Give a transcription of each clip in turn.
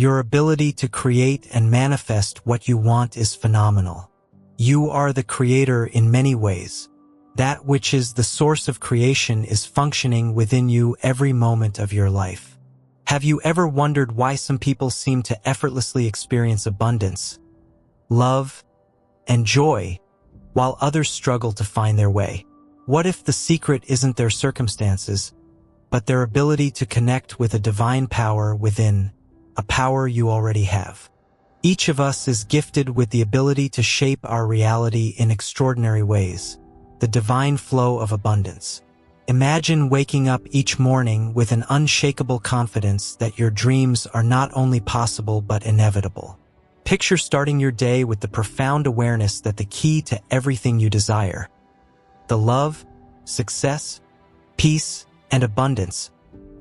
Your ability to create and manifest what you want is phenomenal. You are the creator in many ways. That which is the source of creation is functioning within you every moment of your life. Have you ever wondered why some people seem to effortlessly experience abundance, love, and joy, while others struggle to find their way? What if the secret isn't their circumstances, but their ability to connect with a divine power within, a power you already have? Each of us is gifted with the ability to shape our reality in extraordinary ways, the divine flow of abundance. Imagine waking up each morning with an unshakable confidence that your dreams are not only possible but inevitable. Picture starting your day with the profound awareness that the key to everything you desire, the love, success, peace, and abundance,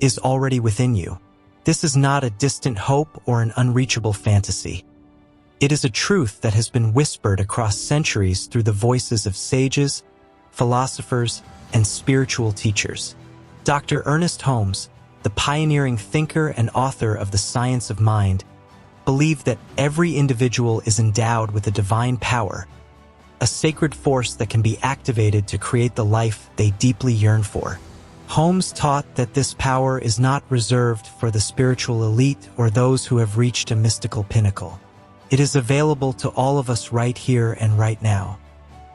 is already within you. This is not a distant hope or an unreachable fantasy. It is a truth that has been whispered across centuries through the voices of sages, philosophers, and spiritual teachers. Dr. Ernest Holmes, the pioneering thinker and author of The Science of Mind, believed that every individual is endowed with a divine power, a sacred force that can be activated to create the life they deeply yearn for. Holmes taught that this power is not reserved for the spiritual elite or those who have reached a mystical pinnacle. It is available to all of us right here and right now.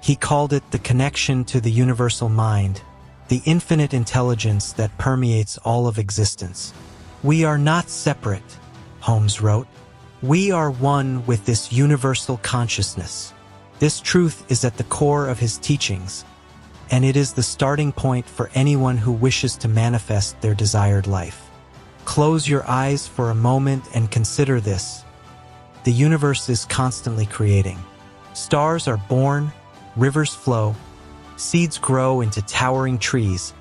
He called it the connection to the universal mind, the infinite intelligence that permeates all of existence. We are not separate, Holmes wrote. We are one with this universal consciousness. This truth is at the core of his teachings, and it is the starting point for anyone who wishes to manifest their desired life. Close your eyes for a moment and consider this. The universe is constantly creating. Stars are born, rivers flow, seeds grow into towering trees,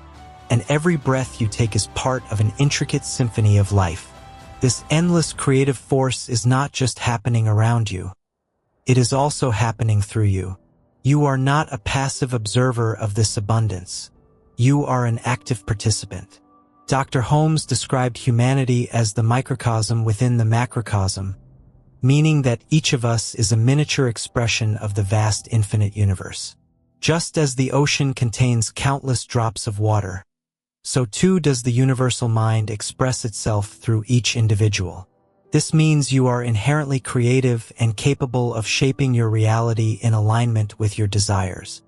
and every breath you take is part of an intricate symphony of life. This endless creative force is not just happening around you. It is also happening through you. You are not a passive observer of this abundance. You are an active participant. Dr. Holmes described humanity as the microcosm within the macrocosm, meaning that each of us is a miniature expression of the vast infinite universe. Just as the ocean contains countless drops of water, so too does the universal mind express itself through each individual. This means you are inherently creative and capable of shaping your reality in alignment with your desires.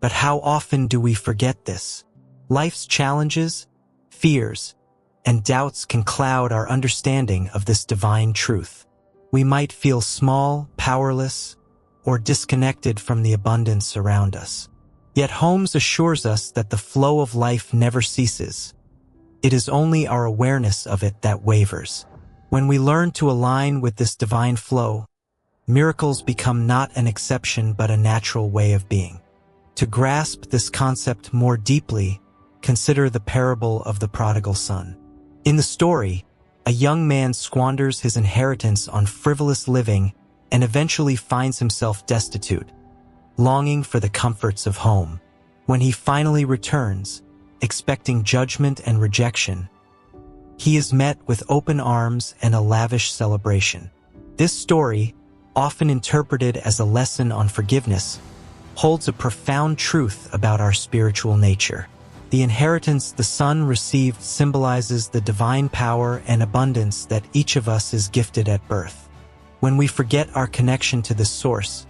But how often do we forget this? Life's challenges, fears, and doubts can cloud our understanding of this divine truth. We might feel small, powerless, or disconnected from the abundance around us. Yet Holmes assures us that the flow of life never ceases. It is only our awareness of it that wavers. When we learn to align with this divine flow, miracles become not an exception but a natural way of being. To grasp this concept more deeply, consider the parable of the prodigal son. In the story, a young man squanders his inheritance on frivolous living and eventually finds himself destitute, longing for the comforts of home. When he finally returns, expecting judgment and rejection, he is met with open arms and a lavish celebration. This story, often interpreted as a lesson on forgiveness, holds a profound truth about our spiritual nature. The inheritance the son received symbolizes the divine power and abundance that each of us is gifted at birth. When we forget our connection to this source,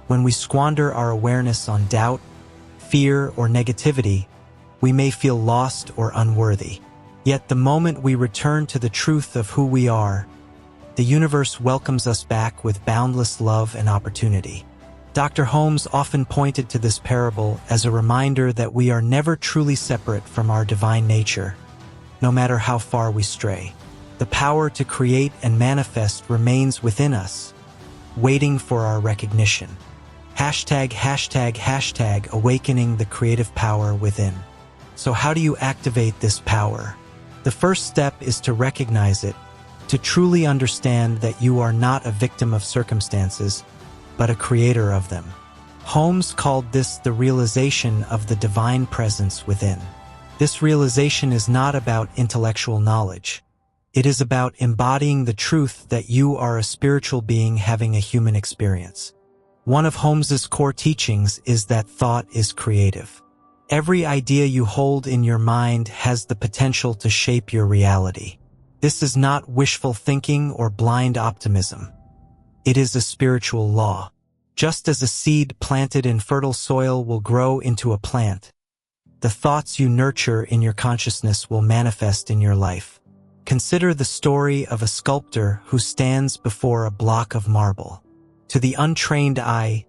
when we squander our awareness on doubt, fear, or negativity, we may feel lost or unworthy. Yet the moment we return to the truth of who we are, the universe welcomes us back with boundless love and opportunity. Dr. Holmes often pointed to this parable as a reminder that we are never truly separate from our divine nature, no matter how far we stray. The power to create and manifest remains within us, waiting for our recognition. #, awakening the creative power within. So how do you activate this power? The first step is to recognize it, to truly understand that you are not a victim of circumstances, but a creator of them. Holmes called this the realization of the divine presence within. This realization is not about intellectual knowledge. It is about embodying the truth that you are a spiritual being having a human experience. One of Holmes's core teachings is that thought is creative. Every idea you hold in your mind has the potential to shape your reality. This is not wishful thinking or blind optimism. It is a spiritual law. Just as a seed planted in fertile soil will grow into a plant, the thoughts you nurture in your consciousness will manifest in your life. Consider the story of a sculptor who stands before a block of marble. To the untrained eye,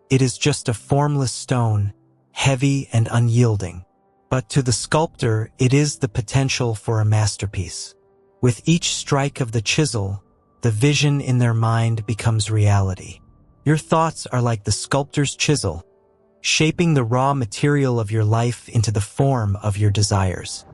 it is just a formless stone, heavy and unyielding. But to the sculptor, it is the potential for a masterpiece. With each strike of the chisel, the vision in their mind becomes reality. Your thoughts are like the sculptor's chisel, shaping the raw material of your life into the form of your desires.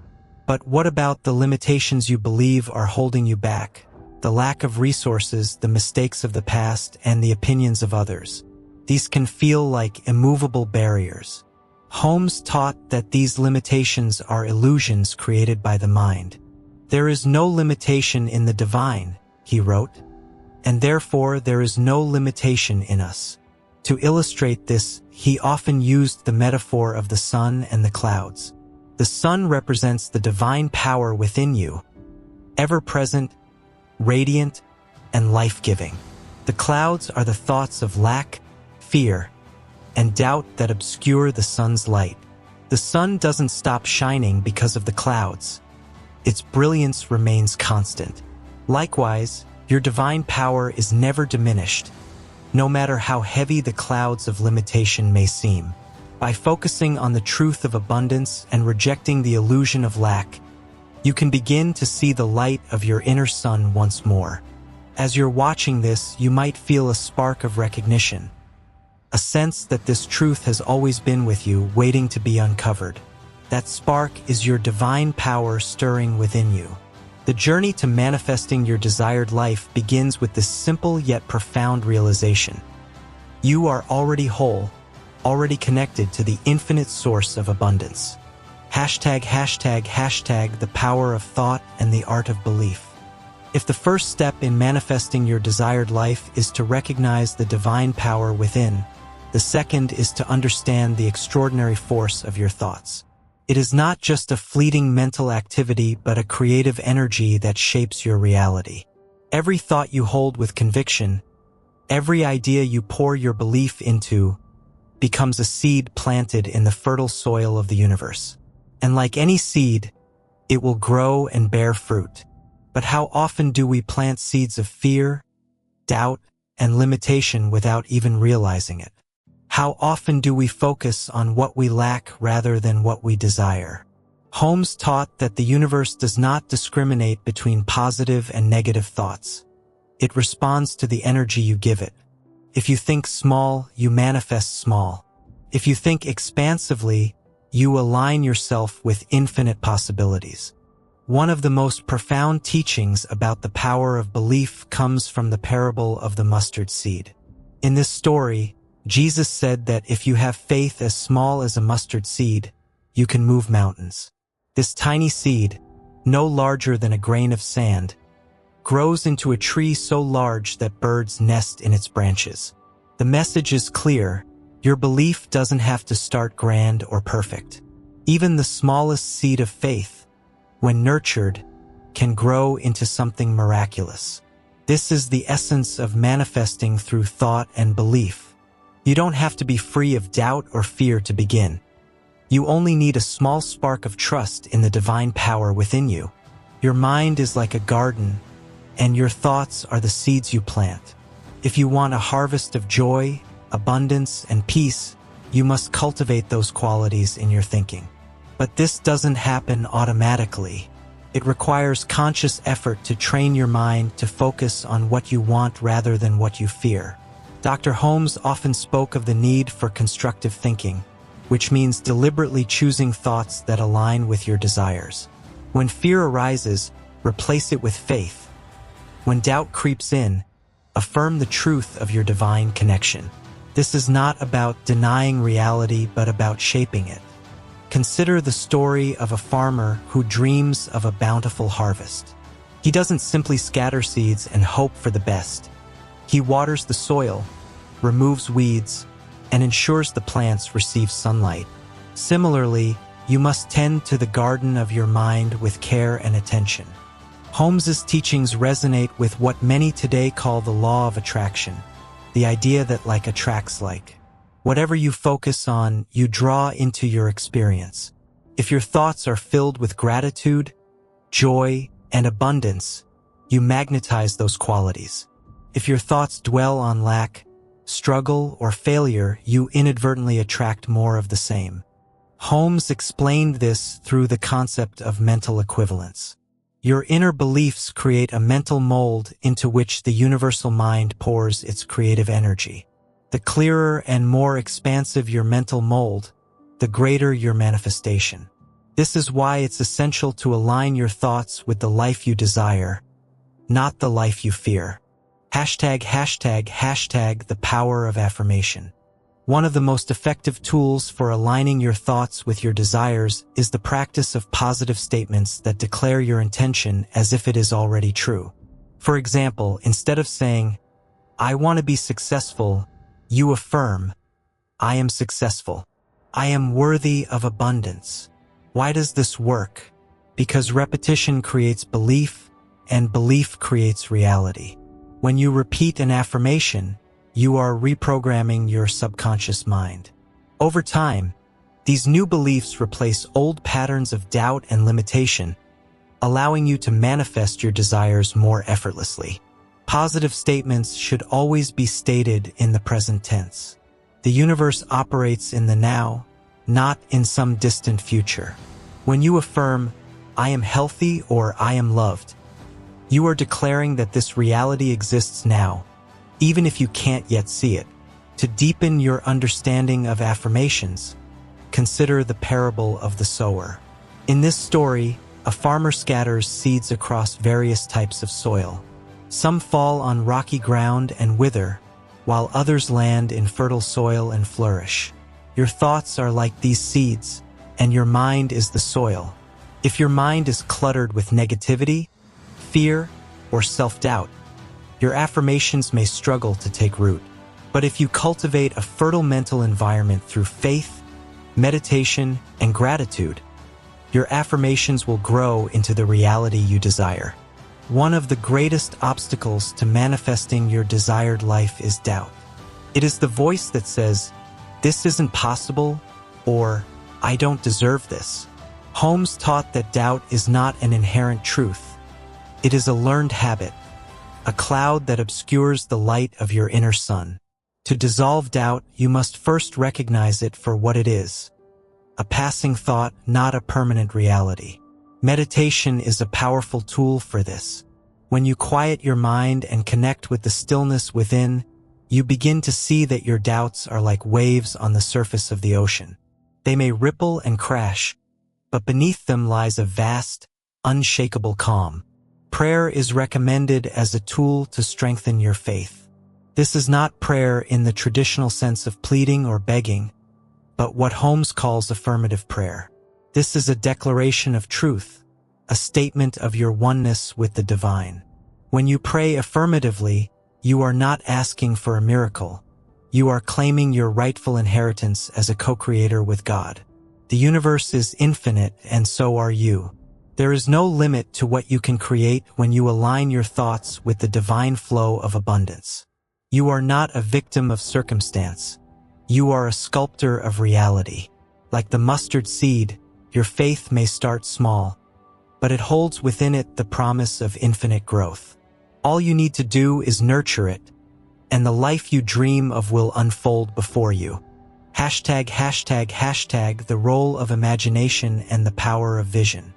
But what about the limitations you believe are holding you back? The lack of resources, the mistakes of the past, and the opinions of others. These can feel like immovable barriers. Holmes taught that these limitations are illusions created by the mind. There is no limitation in the divine, he wrote, and therefore there is no limitation in us. To illustrate this, he often used the metaphor of the sun and the clouds. The sun represents the divine power within you, ever-present, radiant, and life-giving. The clouds are the thoughts of lack, fear, and doubt that obscure the sun's light. The sun doesn't stop shining because of the clouds. Its brilliance remains constant. Likewise, your divine power is never diminished, no matter how heavy the clouds of limitation may seem. By focusing on the truth of abundance and rejecting the illusion of lack, you can begin to see the light of your inner sun once more. As you're watching this, you might feel a spark of recognition, a sense that this truth has always been with you, waiting to be uncovered. That spark is your divine power stirring within you. The journey to manifesting your desired life begins with this simple yet profound realization. You are already whole, already connected to the infinite source of abundance. ###, the power of thought and the art of belief. If the first step in manifesting your desired life is to recognize the divine power within, the second is to understand the extraordinary force of your thoughts. It is not just a fleeting mental activity, but a creative energy that shapes your reality. Every thought you hold with conviction, every idea you pour your belief into, becomes a seed planted in the fertile soil of the universe. And like any seed, it will grow and bear fruit. But how often do we plant seeds of fear, doubt, and limitation without even realizing it? How often do we focus on what we lack rather than what we desire? Holmes taught that the universe does not discriminate between positive and negative thoughts. It responds to the energy you give it. If you think small, you manifest small. If you think expansively, you align yourself with infinite possibilities. One of the most profound teachings about the power of belief comes from the parable of the mustard seed. In this story, Jesus said that if you have faith as small as a mustard seed, you can move mountains. This tiny seed, no larger than a grain of sand, grows into a tree so large that birds nest in its branches. The message is clear. Your belief doesn't have to start grand or perfect. Even the smallest seed of faith, when nurtured, can grow into something miraculous. This is the essence of manifesting through thought and belief. You don't have to be free of doubt or fear to begin. You only need a small spark of trust in the divine power within you. Your mind is like a garden, and your thoughts are the seeds you plant. If you want a harvest of joy, abundance, and peace, you must cultivate those qualities in your thinking. But this doesn't happen automatically. It requires conscious effort to train your mind to focus on what you want rather than what you fear. Dr. Holmes often spoke of the need for constructive thinking, which means deliberately choosing thoughts that align with your desires. When fear arises, replace it with faith. When doubt creeps in, affirm the truth of your divine connection. This is not about denying reality, but about shaping it. Consider the story of a farmer who dreams of a bountiful harvest. He doesn't simply scatter seeds and hope for the best. He waters the soil, removes weeds, and ensures the plants receive sunlight. Similarly, you must tend to the garden of your mind with care and attention. Holmes's teachings resonate with what many today call the law of attraction, the idea that like attracts like. Whatever you focus on, you draw into your experience. If your thoughts are filled with gratitude, joy, and abundance, you magnetize those qualities. If your thoughts dwell on lack, struggle, or failure, you inadvertently attract more of the same. Holmes explained this through the concept of mental equivalence. Your inner beliefs create a mental mold into which the universal mind pours its creative energy. The clearer and more expansive your mental mold, the greater your manifestation. This is why it's essential to align your thoughts with the life you desire, not the life you fear. ### the power of affirmation. One of the most effective tools for aligning your thoughts with your desires is the practice of positive statements that declare your intention as if it is already true. For example, instead of saying, "I want to be successful," you affirm, "I am successful. I am worthy of abundance." Why does this work? Because repetition creates belief, and belief creates reality. When you repeat an affirmation, you are reprogramming your subconscious mind. Over time, these new beliefs replace old patterns of doubt and limitation, allowing you to manifest your desires more effortlessly. Positive statements should always be stated in the present tense. The universe operates in the now, not in some distant future. When you affirm, "I am healthy" or "I am loved," you are declaring that this reality exists now, even if you can't yet see it. To deepen your understanding of affirmations, consider the parable of the sower. In this story, a farmer scatters seeds across various types of soil. Some fall on rocky ground and wither, while others land in fertile soil and flourish. Your thoughts are like these seeds, and your mind is the soil. If your mind is cluttered with negativity, fear, or self-doubt, your affirmations may struggle to take root. But if you cultivate a fertile mental environment through faith, meditation, and gratitude, your affirmations will grow into the reality you desire. One of the greatest obstacles to manifesting your desired life is doubt. It is the voice that says, "This isn't possible," or "I don't deserve this." Holmes taught that doubt is not an inherent truth. It is a learned habit, a cloud that obscures the light of your inner sun. To dissolve doubt, you must first recognize it for what it is: a passing thought, not a permanent reality. Meditation is a powerful tool for this. When you quiet your mind and connect with the stillness within, you begin to see that your doubts are like waves on the surface of the ocean. They may ripple and crash, but beneath them lies a vast, unshakable calm. Prayer is recommended as a tool to strengthen your faith. This is not prayer in the traditional sense of pleading or begging, but what Holmes calls affirmative prayer. This is a declaration of truth, a statement of your oneness with the divine. When you pray affirmatively, you are not asking for a miracle. You are claiming your rightful inheritance as a co-creator with God. The universe is infinite, and so are you. There is no limit to what you can create when you align your thoughts with the divine flow of abundance. You are not a victim of circumstance. You are a sculptor of reality. Like the mustard seed, your faith may start small, but it holds within it the promise of infinite growth. All you need to do is nurture it, and the life you dream of will unfold before you. ###, the role of imagination and the power of vision.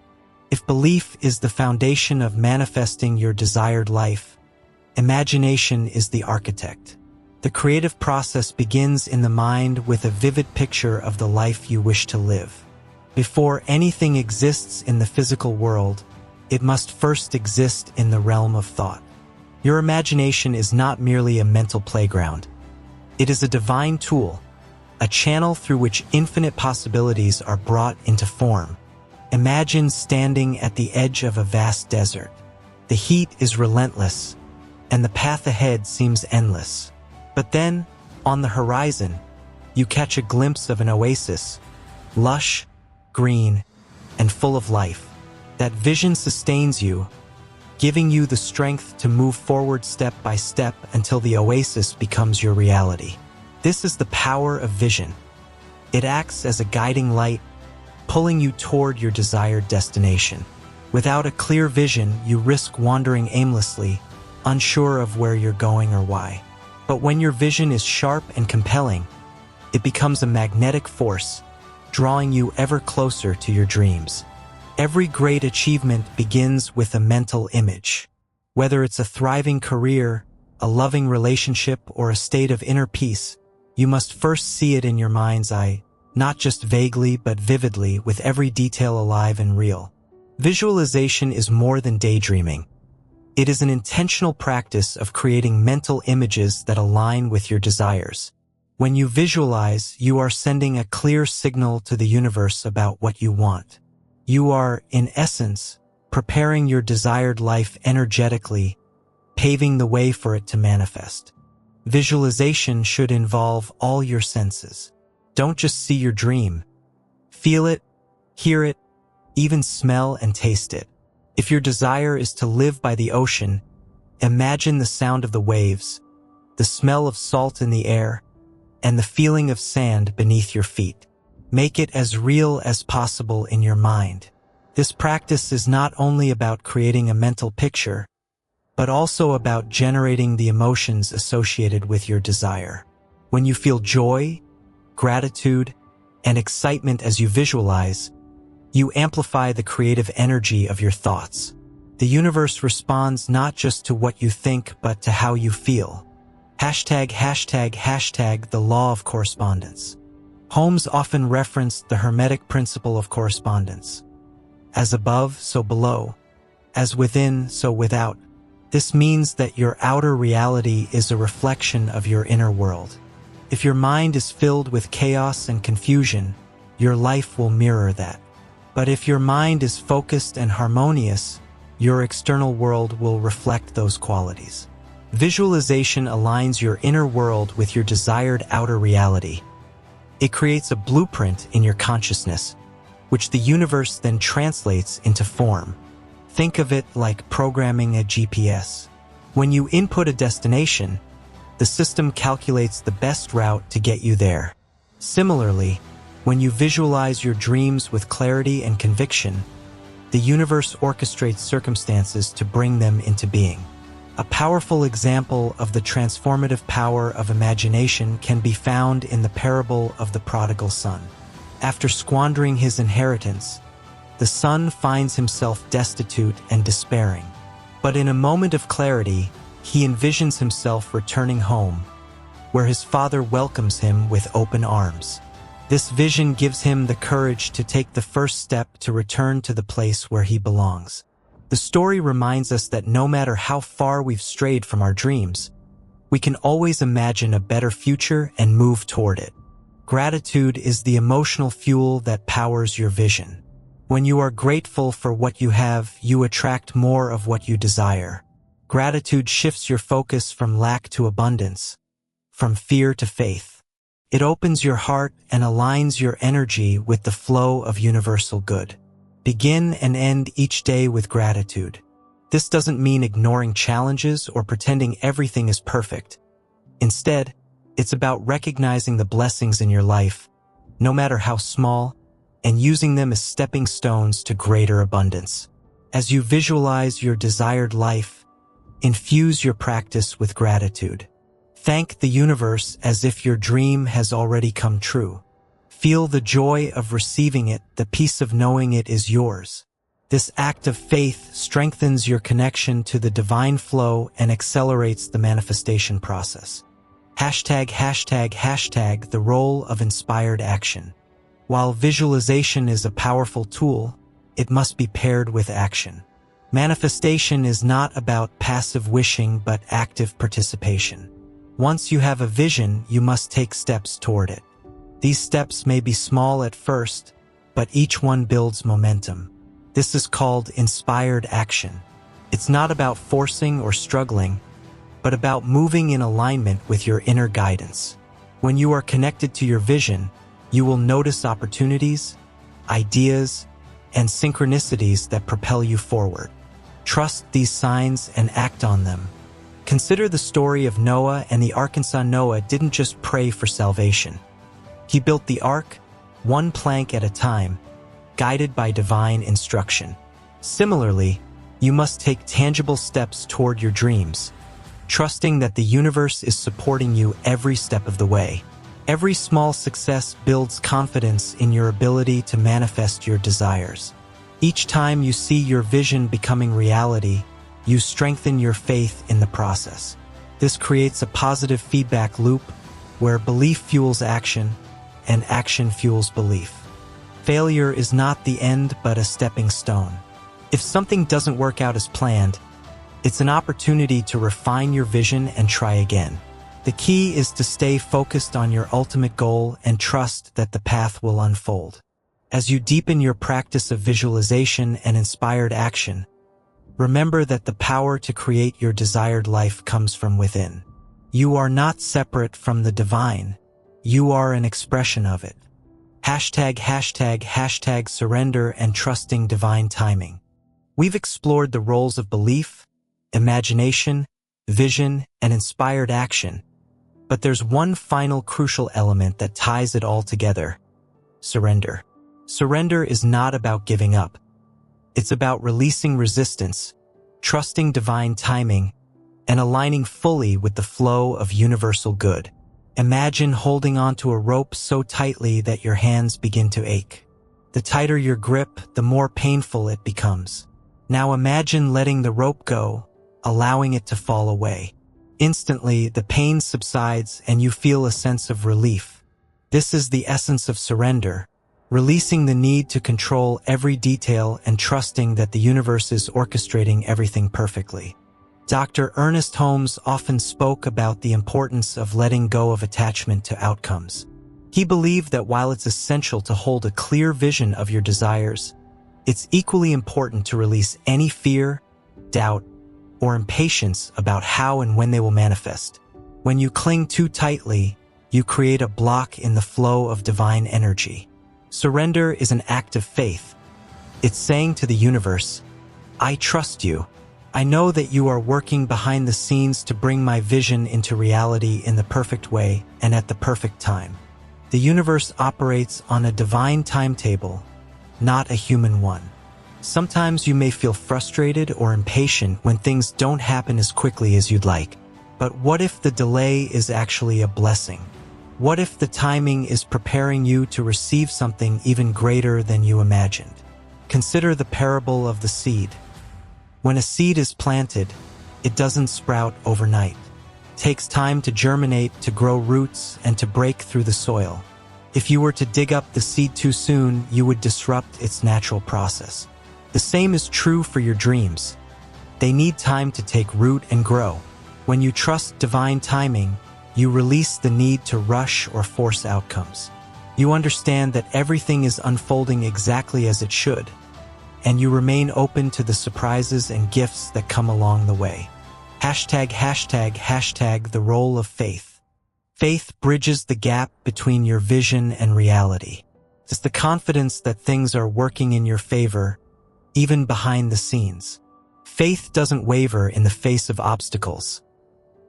If belief is the foundation of manifesting your desired life, imagination is the architect. The creative process begins in the mind with a vivid picture of the life you wish to live. Before anything exists in the physical world, it must first exist in the realm of thought. Your imagination is not merely a mental playground. It is a divine tool, a channel through which infinite possibilities are brought into form. Imagine standing at the edge of a vast desert. The heat is relentless, and the path ahead seems endless. But then, on the horizon, you catch a glimpse of an oasis, lush, green, and full of life. That vision sustains you, giving you the strength to move forward step by step until the oasis becomes your reality. This is the power of vision. It acts as a guiding light, pulling you toward your desired destination. Without a clear vision, you risk wandering aimlessly, unsure of where you're going or why. But when your vision is sharp and compelling, it becomes a magnetic force, drawing you ever closer to your dreams. Every great achievement begins with a mental image. Whether it's a thriving career, a loving relationship, or a state of inner peace, you must first see it in your mind's eye, not just vaguely but vividly, with every detail alive and real. Visualization is more than daydreaming. It is an intentional practice of creating mental images that align with your desires. When you visualize, you are sending a clear signal to the universe about what you want. You are, in essence, preparing your desired life energetically, paving the way for it to manifest. Visualization should involve all your senses. Don't just see your dream. Feel it, hear it, even smell and taste it. If your desire is to live by the ocean, imagine the sound of the waves, the smell of salt in the air, and the feeling of sand beneath your feet. Make it as real as possible in your mind. This practice is not only about creating a mental picture, but also about generating the emotions associated with your desire. When you feel joy, gratitude, and excitement as you visualize, you amplify the creative energy of your thoughts. The universe responds not just to what you think, but to how you feel. #### the law of correspondence. Holmes often referenced the Hermetic principle of correspondence. As above, so below. As within, so without. This means that your outer reality is a reflection of your inner world. If your mind is filled with chaos and confusion, your life will mirror that. But if your mind is focused and harmonious, your external world will reflect those qualities. Visualization aligns your inner world with your desired outer reality. It creates a blueprint in your consciousness, which the universe then translates into form. Think of it like programming a GPS. When you input a destination, the system calculates the best route to get you there. Similarly, when you visualize your dreams with clarity and conviction, the universe orchestrates circumstances to bring them into being. A powerful example of the transformative power of imagination can be found in the parable of the prodigal son. After squandering his inheritance, the son finds himself destitute and despairing. But in a moment of clarity, he envisions himself returning home, where his father welcomes him with open arms. This vision gives him the courage to take the first step to return to the place where he belongs. The story reminds us that no matter how far we've strayed from our dreams, we can always imagine a better future and move toward it. Gratitude is the emotional fuel that powers your vision. When you are grateful for what you have, you attract more of what you desire. Gratitude shifts your focus from lack to abundance, from fear to faith. It opens your heart and aligns your energy with the flow of universal good. Begin and end each day with gratitude. This doesn't mean ignoring challenges or pretending everything is perfect. Instead, it's about recognizing the blessings in your life, no matter how small, and using them as stepping stones to greater abundance. As you visualize your desired life, infuse your practice with gratitude. Thank the universe as if your dream has already come true. Feel the joy of receiving it, the peace of knowing it is yours. This act of faith strengthens your connection to the divine flow and accelerates the manifestation process. #### the role of inspired action. While visualization is a powerful tool, it must be paired with action. Manifestation is not about passive wishing but active participation. Once you have a vision, you must take steps toward it. These steps may be small at first, but each one builds momentum. This is called inspired action. It's not about forcing or struggling, but about moving in alignment with your inner guidance. When you are connected to your vision, you will notice opportunities, ideas, and synchronicities that propel you forward. Trust these signs and act on them. Consider the story of Noah and the Arkansas. Noah didn't just pray for salvation. He built the ark, one plank at a time, guided by divine instruction. Similarly, you must take tangible steps toward your dreams, trusting that the universe is supporting you every step of the way. Every small success builds confidence in your ability to manifest your desires. Each time you see your vision becoming reality, you strengthen your faith in the process. This creates a positive feedback loop where belief fuels action and action fuels belief. Failure is not the end but a stepping stone. If something doesn't work out as planned, it's an opportunity to refine your vision and try again. The key is to stay focused on your ultimate goal and trust that the path will unfold. As you deepen your practice of visualization and inspired action, remember that the power to create your desired life comes from within. You are not separate from the divine. You are an expression of it. #### surrender and trusting divine timing. We've explored the roles of belief, imagination, vision, and inspired action. But there's one final crucial element that ties it all together: surrender. Surrender is not about giving up. It's about releasing resistance, trusting divine timing, and aligning fully with the flow of universal good. Imagine holding onto a rope so tightly that your hands begin to ache. The tighter your grip, the more painful it becomes. Now imagine letting the rope go, allowing it to fall away. Instantly, the pain subsides and you feel a sense of relief. This is the essence of surrender, releasing the need to control every detail and trusting that the universe is orchestrating everything perfectly. Dr. Ernest Holmes often spoke about the importance of letting go of attachment to outcomes. He believed that while it's essential to hold a clear vision of your desires, it's equally important to release any fear, doubt, or impatience about how and when they will manifest. When you cling too tightly, you create a block in the flow of divine energy. Surrender is an act of faith. It's saying to the universe, "I trust you. I know that you are working behind the scenes to bring my vision into reality in the perfect way and at the perfect time." The universe operates on a divine timetable, not a human one. Sometimes you may feel frustrated or impatient when things don't happen as quickly as you'd like. But what if the delay is actually a blessing? What if the timing is preparing you to receive something even greater than you imagined? Consider the parable of the seed. When a seed is planted, it doesn't sprout overnight. It takes time to germinate, to grow roots, and to break through the soil. If you were to dig up the seed too soon, you would disrupt its natural process. The same is true for your dreams. They need time to take root and grow. When you trust divine timing, you release the need to rush or force outcomes. You understand that everything is unfolding exactly as it should, and you remain open to the surprises and gifts that come along the way. #### the role of faith. Faith bridges the gap between your vision and reality. It's the confidence that things are working in your favor, even behind the scenes. Faith doesn't waver in the face of obstacles.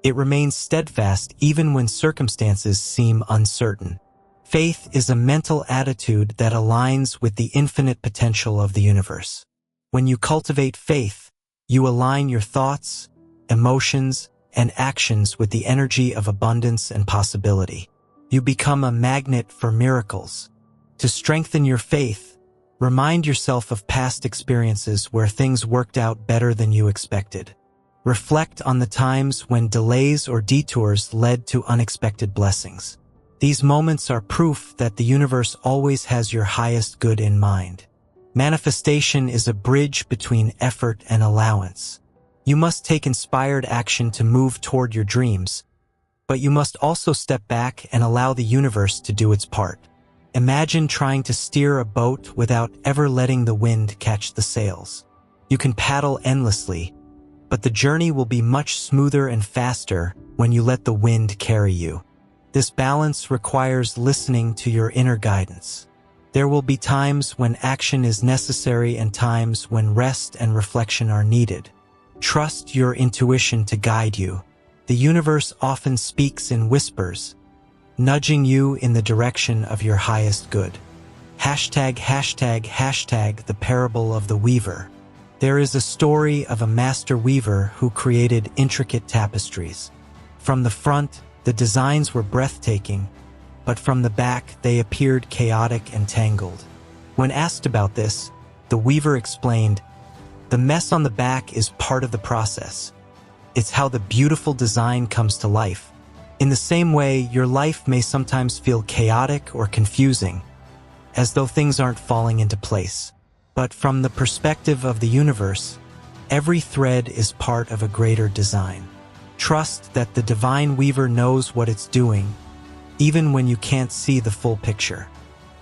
It remains steadfast even when circumstances seem uncertain. Faith is a mental attitude that aligns with the infinite potential of the universe. When you cultivate faith, you align your thoughts, emotions, and actions with the energy of abundance and possibility. You become a magnet for miracles. To strengthen your faith, remind yourself of past experiences where things worked out better than you expected. Reflect on the times when delays or detours led to unexpected blessings. These moments are proof that the universe always has your highest good in mind. Manifestation is a bridge between effort and allowance. You must take inspired action to move toward your dreams, but you must also step back and allow the universe to do its part. Imagine trying to steer a boat without ever letting the wind catch the sails. You can paddle endlessly, but the journey will be much smoother and faster when you let the wind carry you. This balance requires listening to your inner guidance. There will be times when action is necessary and times when rest and reflection are needed. Trust your intuition to guide you. The universe often speaks in whispers, nudging you in the direction of your highest good. ##### The Parable of the Weaver. There is a story of a master weaver who created intricate tapestries. From the front, the designs were breathtaking, but from the back they appeared chaotic and tangled. When asked about this, the weaver explained, "The mess on the back is part of the process. It's how the beautiful design comes to life." In the same way, your life may sometimes feel chaotic or confusing, as though things aren't falling into place. But from the perspective of the universe, every thread is part of a greater design. Trust that the divine weaver knows what it's doing, even when you can't see the full picture.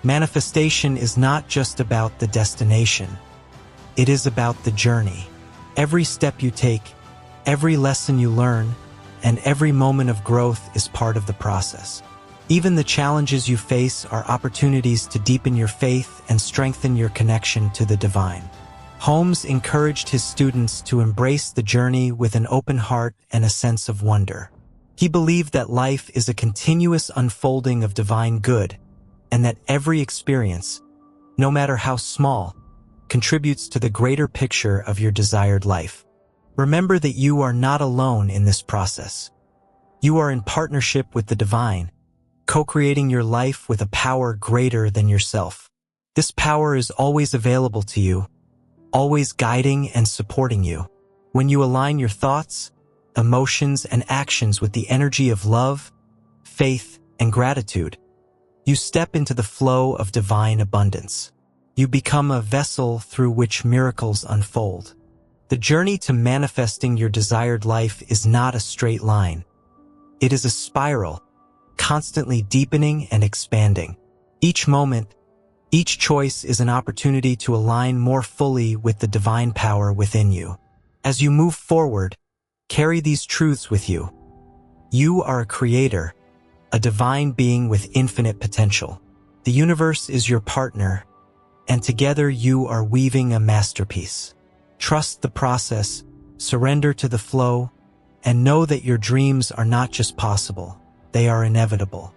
Manifestation is not just about the destination. It is about the journey. Every step you take, every lesson you learn, and every moment of growth is part of the process. Even the challenges you face are opportunities to deepen your faith and strengthen your connection to the divine. Holmes encouraged his students to embrace the journey with an open heart and a sense of wonder. He believed that life is a continuous unfolding of divine good, and that every experience, no matter how small, contributes to the greater picture of your desired life. Remember that you are not alone in this process. You are in partnership with the divine, co-creating your life with a power greater than yourself. This power is always available to you, always guiding and supporting you. When you align your thoughts, emotions, and actions with the energy of love, faith, and gratitude, you step into the flow of divine abundance. You become a vessel through which miracles unfold. The journey to manifesting your desired life is not a straight line. It is a spiral, constantly deepening and expanding. Each moment, each choice is an opportunity to align more fully with the divine power within you. As you move forward, carry these truths with you. You are a creator, a divine being with infinite potential. The universe is your partner, and together you are weaving a masterpiece. Trust the process, surrender to the flow, and know that your dreams are not just possible, they are inevitable.